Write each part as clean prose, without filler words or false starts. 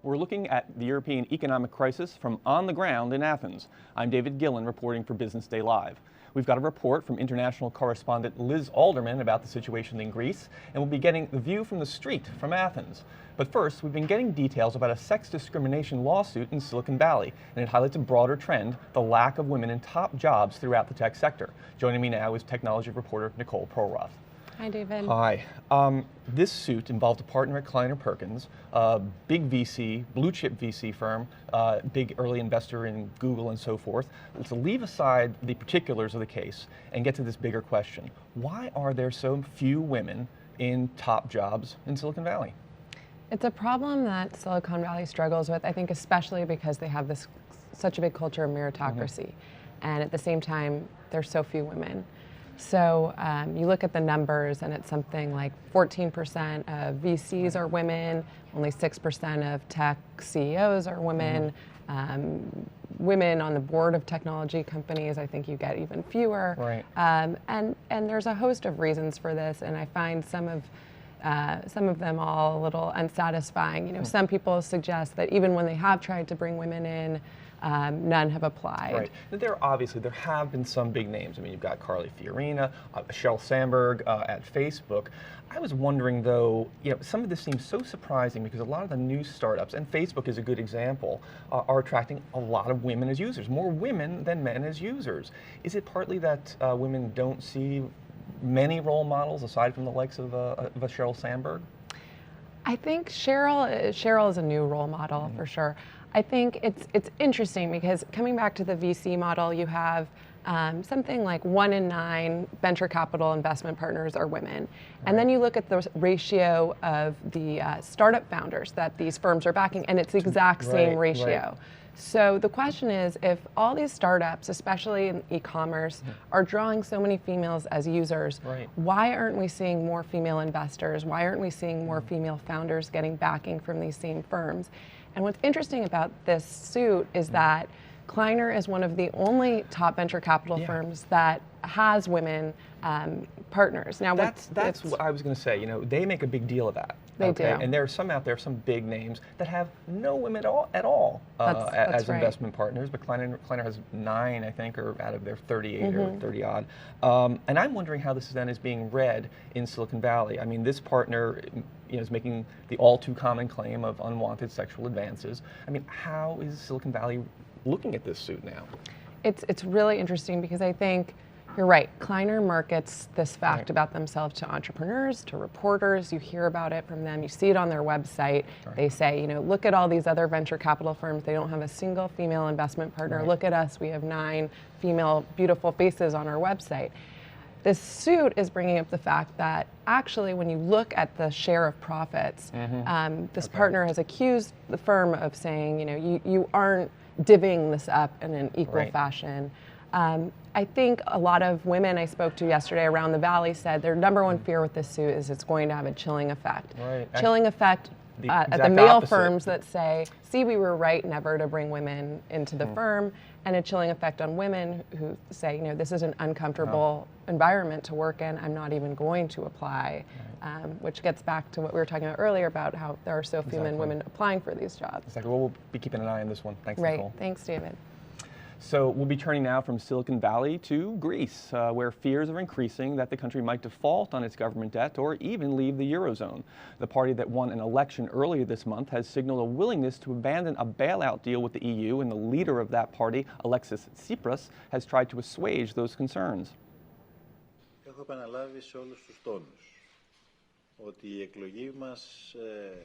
we're looking at the European economic crisis from on the ground in Athens. I'm David Gillen reporting for Business Day Live. We've got a report from international correspondent Liz Alderman about the situation in Greece, and we'll be getting the view from the street from Athens. But first, we've been getting details about a sex discrimination lawsuit in Silicon Valley, and it highlights a broader trend, the lack of women in top jobs throughout the tech sector. Joining me now is technology reporter Nicole Proroth. Hi, David. Hi. This suit involved a partner at Kleiner Perkins, a big VC, blue chip VC firm, big early investor in Google and so forth. To leave aside the particulars of the case and get to this bigger question, why are there so few women in top jobs in Silicon Valley? It's a problem that Silicon Valley struggles with, I think, especially because they have such a big culture of meritocracy. And at the same time, there's so few women. So you look at the numbers and it's something like 14% of VCs are women, only 6% of tech CEOs are women. Women on the board of technology companies, I think you get even fewer. Right. And there's a host of reasons for this, and I find some of them all a little unsatisfying. You know, some people suggest that even when they have tried to bring women in, none have applied. Right. There have been some big names. I mean, you've got Carly Fiorina, Sheryl Sandberg at Facebook. I was wondering, though, you know, some of this seems so surprising because a lot of the new startups, and Facebook is a good example, are attracting a lot of women as users, more women than men as users. Is it partly that women don't see many role models aside from the likes of a Sheryl Sandberg? I think Sheryl is a new role model for sure. I think it's interesting because coming back to the VC model, you have something like 1 in 9 venture capital investment partners are women. And then you look at the ratio of the startup founders that these firms are backing, and it's the exact same ratio. So the question is, if all these startups, especially in e-commerce, are drawing so many females as users, why aren't we seeing more female investors? Why aren't we seeing more female founders getting backing from these same firms? And what's interesting about this suit is that Kleiner is one of the only top venture capital firms that has women partners. Now, that's what I was going to say. You know, they make a big deal of that. They do. And there are some out there, some big names that have no women at all as investment partners. But Kleiner has 9, I think, or out of their 38 or 30 odd. And I'm wondering how this then is being read in Silicon Valley. I mean, this partner, you know, is making the all too common claim of unwanted sexual advances. I mean, how is Silicon Valley looking at this suit now? It's really interesting because I think you're right. Kleiner markets this fact about themselves to entrepreneurs, to reporters. You hear about it from them. You see it on their website. They say, you know, look at all these other venture capital firms. They don't have a single female investment partner. Look at us. We have 9 female beautiful faces on our website. This suit is bringing up the fact that actually when you look at the share of profits, this partner has accused the firm of saying, you know, you aren't divvying this up in an equal fashion. I think a lot of women I spoke to yesterday around the Valley said their number one fear with this suit is it's going to have a chilling effect. Chilling effect at the male firms that say, see, we were right never to bring women into the firm, and a chilling effect on women who say, you know, this is an uncomfortable environment to work in, I'm not even going to apply, which gets back to what we were talking about earlier about how there are so few women applying for these jobs. Exactly. Well, we'll be keeping an eye on this one. Thanks, Nicole. Thanks, David. So we'll be turning now from Silicon Valley to Greece, where fears are increasing that the country might default on its government debt or even leave the Eurozone. The party that won an election earlier this month has signaled a willingness to abandon a bailout deal with the EU, and the leader of that party, Alexis Tsipras, has tried to assuage those concerns.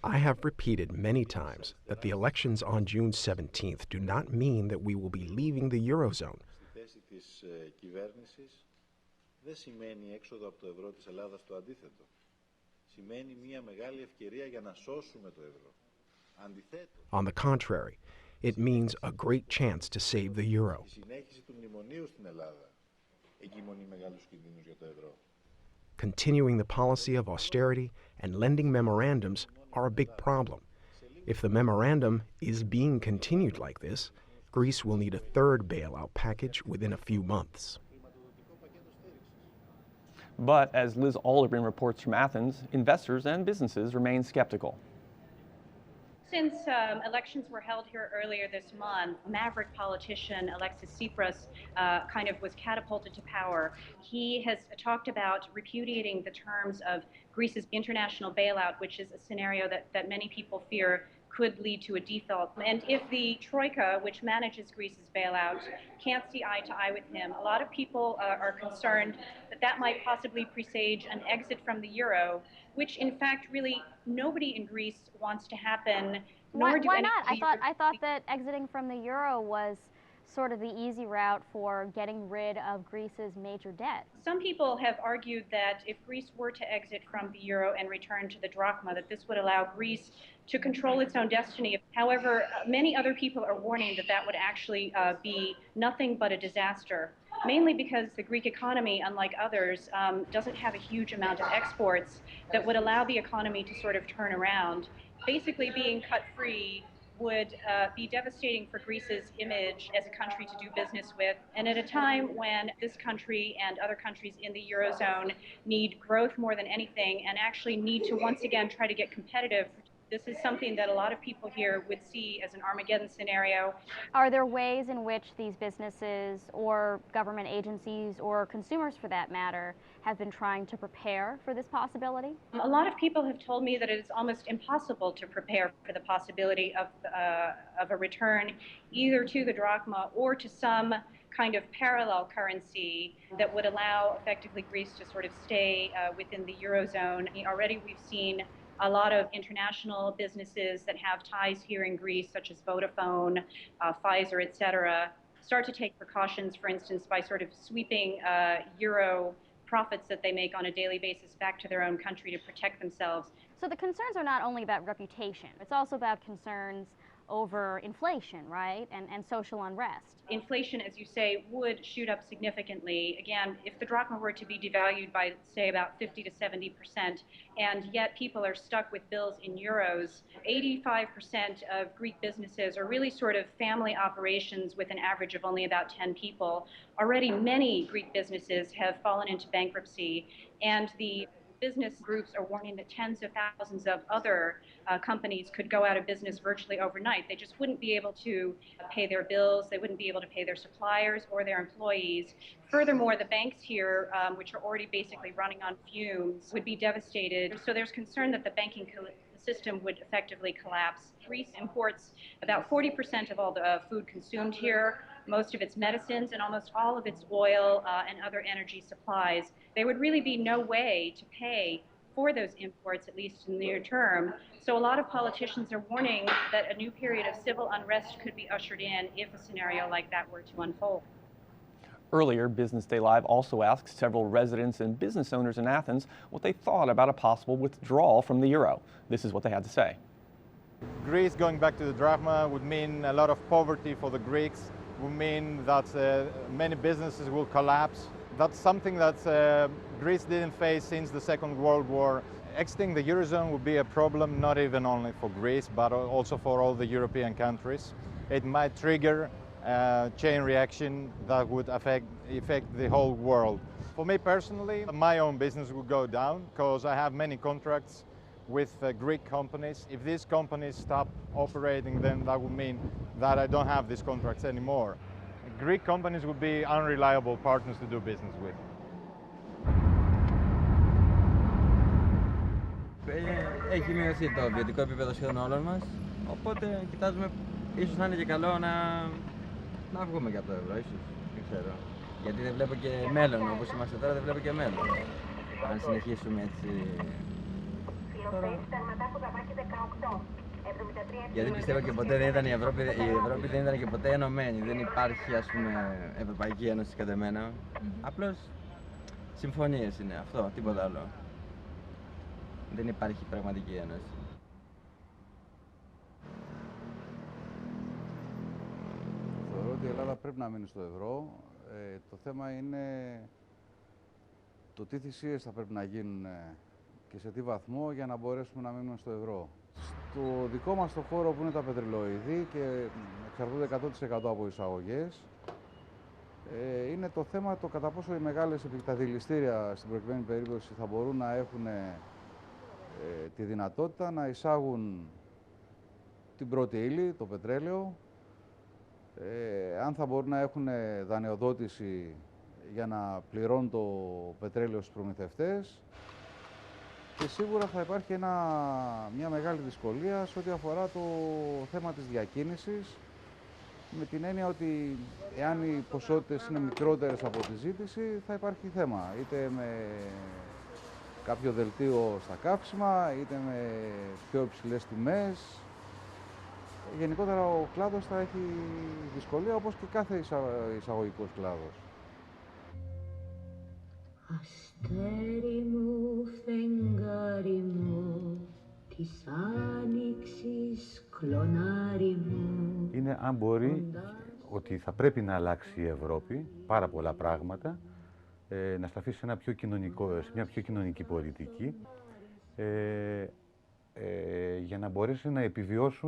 I have repeated many times that the elections on June 17th do not mean that we will be leaving the Eurozone. On the contrary, it means a great chance to save the euro. Continuing the policy of austerity and lending memorandums are a big problem. If the memorandum is being continued like this, Greece will need a third bailout package within a few months. But as Liz Alderman reports from Athens, investors and businesses remain skeptical. Since elections were held here earlier this month, maverick politician Alexis Tsipras kind of was catapulted to power. He has talked about repudiating the terms of Greece's international bailout, which is a scenario that many people fear could lead to a default. And if the Troika, which manages Greece's bailout, can't see eye to eye with him, a lot of people are concerned that that might possibly presage an exit from the euro, which in fact really nobody in Greece wants to happen. Why not? I thought that exiting from the euro was sort of the easy route for getting rid of Greece's major debt. Some people have argued that if Greece were to exit from the euro and return to the drachma, that this would allow Greece to control its own destiny. However, many other people are warning that that would actually be nothing but a disaster, mainly because the Greek economy, unlike others, doesn't have a huge amount of exports that would allow the economy to sort of turn around. Basically, being cut free would be devastating for Greece's image as a country to do business with. And at a time when this country and other countries in the Eurozone need growth more than anything and actually need to once again try to get competitive, this is something that a lot of people here would see as an Armageddon scenario. Are there ways in which these businesses or government agencies or consumers for that matter have been trying to prepare for this possibility? A lot of people have told me that it is almost impossible to prepare for the possibility of a return either to the drachma or to some kind of parallel currency that would allow effectively Greece to sort of stay within the Eurozone. Already we've seen a lot of international businesses that have ties here in Greece, such as Vodafone, Pfizer, et cetera, start to take precautions, for instance, by sort of sweeping euro profits that they make on a daily basis back to their own country to protect themselves. So the concerns are not only about reputation, it's also about concerns over inflation, right, and social unrest. Inflation, as you say, would shoot up significantly. Again, if the drachma were to be devalued by, say, about 50 to 70%, and yet people are stuck with bills in euros, 85% of Greek businesses are really sort of family operations with an average of only about 10 people. Already many Greek businesses have fallen into bankruptcy, and the business groups are warning that tens of thousands of other companies could go out of business virtually overnight. They just wouldn't be able to pay their bills, they wouldn't be able to pay their suppliers or their employees. Furthermore, the banks here, which are already basically running on fumes, would be devastated. So there's concern that the banking system would effectively collapse. Greece imports about 40% of all the food consumed here, most of its medicines, and almost all of its oil and other energy supplies. There would really be no way to pay for those imports, at least in the near term. So a lot of politicians are warning that a new period of civil unrest could be ushered in if a scenario like that were to unfold. Earlier, Business Day Live also asked several residents and business owners in Athens what they thought about a possible withdrawal from the euro. This is what they had to say. Greece going back to the drachma would mean a lot of poverty for the Greeks, would mean that many businesses will collapse. That's something that Greece didn't face since the Second World War. Exiting the Eurozone would be a problem not even only for Greece, but also for all the European countries. It might trigger a chain reaction that would affect the whole world. For me personally, my own business would go down because I have many contracts with Greek companies. If these companies stop operating, then that would mean that I don't have these contracts anymore. Greek companies would be unreliable partners to do business with. Έχει μειωθεί το βιωτικό επίπεδο σχεδόν όλων μας, οπότε κοιτάζουμε ίσως να είναι και καλό να βγούμε και από το ευρώ, ίσως, δεν ξέρω. Γιατί δεν βλέπω και μέλλον, όπως είμαστε τώρα δεν βλέπω και μέλλον. Αν συνεχίσουμε έτσι... Γιατί πιστεύω και ποτέ δεν ήταν η Ευρώπη δεν ήταν και ποτέ ενωμένη, δεν υπάρχει ας πούμε Ευρωπαϊκή Ένωση κατά εμένα. Απλώς συμφωνίες είναι αυτό, τίποτα άλλο. Δεν υπάρχει πραγματική ένωση. Θεωρώ ότι η Ελλάδα πρέπει να μείνει στο ευρώ. Το θέμα είναι το τι θυσίες θα πρέπει να γίνουν και σε τι βαθμό για να μπορέσουμε να μείνουμε στο ευρώ. Στο δικό μας το χώρο που είναι τα πετρελοειδή και εξαρτούνται 100% από εισαγωγές, είναι το θέμα το κατά πόσο οι μεγάλες επεκταδηληστήρια στην προκειμένη περίπτωση θα μπορούν να έχουν τη δυνατότητα να εισάγουν την πρώτη ύλη, το πετρέλαιο, αν θα μπορούν να έχουν δανειοδότηση για να πληρώνουν το πετρέλαιο στους προμηθευτές, και σίγουρα θα υπάρχει μια μεγάλη δυσκολία σε ό,τι αφορά το θέμα της διακίνησης, με την έννοια ότι εάν οι ποσότητες είναι μικρότερες από τη ζήτηση θα υπάρχει θέμα, είτε με κάποιο δελτίο στα καύσιμα, είτε με πιο υψηλές τιμές. Γενικότερα ο κλάδος θα έχει δυσκολία, όπως και κάθε εισαγωγικός κλάδος. Αστέρι μου, φεγγάρι μου, της άνοιξης κλονάρι μου. Είναι αν μπορεί ότι θα πρέπει να αλλάξει η Ευρώπη πάρα πολλά πράγματα, να σταθεί σε μια πιο κοινωνική πολιτική, για να μπορέσει να επιβιώσει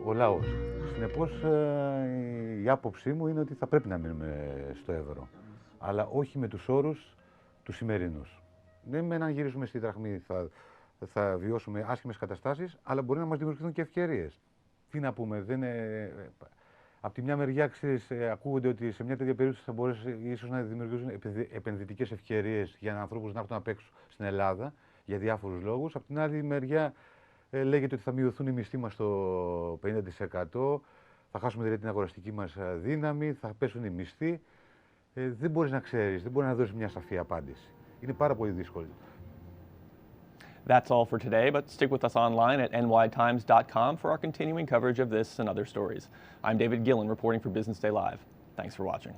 ο λαός. Συνεπώς, η άποψή μου είναι ότι θα πρέπει να μείνουμε στο ευρώ, αλλά όχι με τους όρους τους σημερινούς. Δεν με να γυρίσουμε στη δραχμή θα βιώσουμε άσχημες καταστάσεις, αλλά μπορεί να μας δημιουργηθούν και ευκαιρίες. Τι να πούμε, από τη μια μεριά ακούγονται ότι σε μια τέτοια περίπτωση θα μπορέσει ίσως να δημιουργήσουν επενδυτικές ευκαιρίες για ανθρώπους να έρθουν να παίξουν στην Ελλάδα για διάφορους λόγους. Από την άλλη μεριά λέγεται ότι θα μειωθούν οι μισθοί μας στο 50%, θα χάσουμε δηλαδή την αγοραστική μας δύναμη, θα πέσουν οι μισθοί. Δεν μπορείς να ξέρεις, δεν μπορείς να δώσεις μια σαφή απάντηση. Είναι πάρα πολύ δύσκολο. That's all for today, but stick with us online at nytimes.com for our continuing coverage of this and other stories. I'm David Gillen reporting for Business Day Live. Thanks for watching.